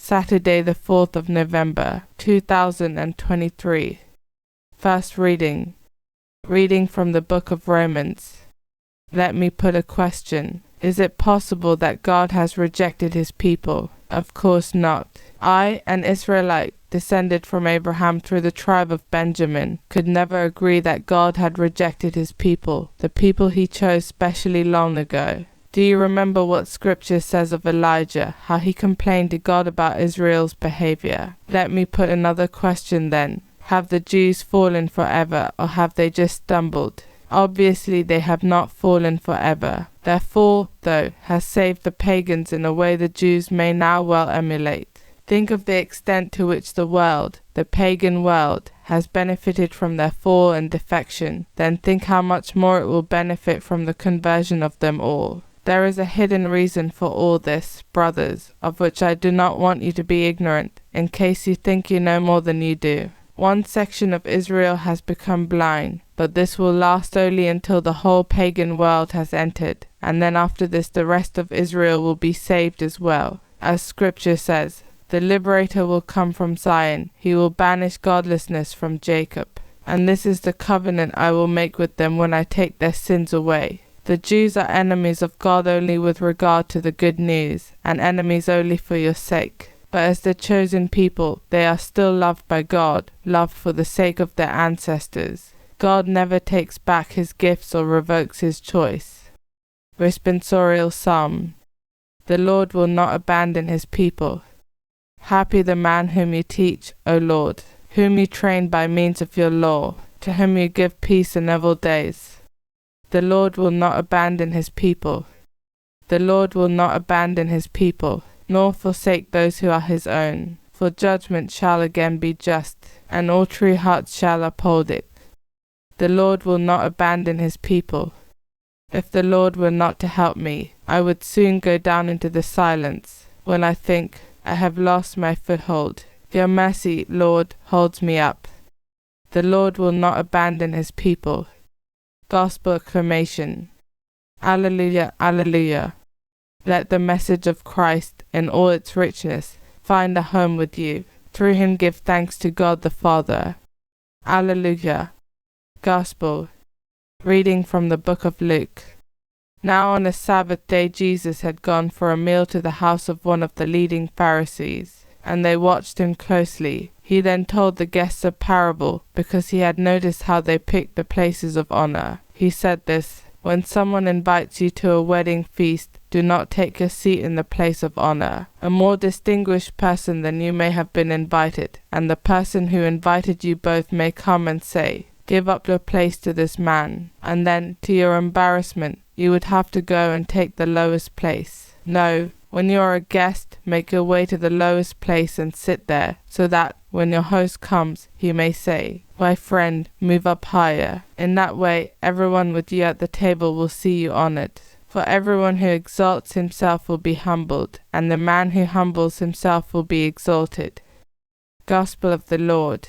Saturday the 4th of November, 2023. First reading. Reading from the book of Romans. Let me put a question. Is it possible that God has rejected his people? Of course not. I, an Israelite, descended from Abraham through the tribe of Benjamin, could never agree that God had rejected his people, the people he chose specially long ago. Do you remember what scripture says of Elijah, how he complained to God about Israel's behaviour? Let me put another question then. Have the Jews fallen forever, or have they just stumbled? Obviously they have not fallen forever. Their fall, though, has saved the pagans in a way the Jews may now well emulate. Think of the extent to which the world, the pagan world, has benefited from their fall and defection. Then think how much more it will benefit from the conversion of them all. There is a hidden reason for all this, brothers, of which I do not want you to be ignorant, in case you think you know more than you do. One section of Israel has become blind, but this will last only until the whole pagan world has entered, and then after this the rest of Israel will be saved as well. As scripture says, the liberator will come from Zion, he will banish godlessness from Jacob. And this is the covenant I will make with them when I take their sins away. The Jews are enemies of God only with regard to the good news, and enemies only for your sake. But as the chosen people, they are still loved by God, loved for the sake of their ancestors. God never takes back his gifts or revokes his choice. Responsorial Psalm. The Lord will not abandon his people. Happy the man whom you teach, O Lord, whom you train by means of your law, to whom you give peace in evil days. The Lord will not abandon his people. The Lord will not abandon his people, nor forsake those who are his own. For judgment shall again be just, and all true hearts shall uphold it. The Lord will not abandon his people. If the Lord were not to help me, I would soon go down into the silence. When I think, I have lost my foothold, your mercy, Lord, holds me up. The Lord will not abandon his people. Gospel acclamation. Alleluia, alleluia. Let the message of Christ, in all its richness, find a home with you. Through him give thanks to God the Father. Alleluia. Gospel. Reading from the book of Luke. Now on a Sabbath day Jesus had gone for a meal to the house of one of the leading Pharisees, and they watched him closely. He then told the guests a parable, because he had noticed how they picked the places of honor. He said this: when someone invites you to a wedding feast, do not take your seat in the place of honor. A more distinguished person than you may have been invited, and the person who invited you both may come and say, give up your place to this man, and then, to your embarrassment, you would have to go and take the lowest place. No, when you are a guest, make your way to the lowest place and sit there, so that, when your host comes, he may say, my friend, move up higher. In that way, everyone with you at the table will see you honored. For everyone who exalts himself will be humbled, and the man who humbles himself will be exalted. Gospel of the Lord.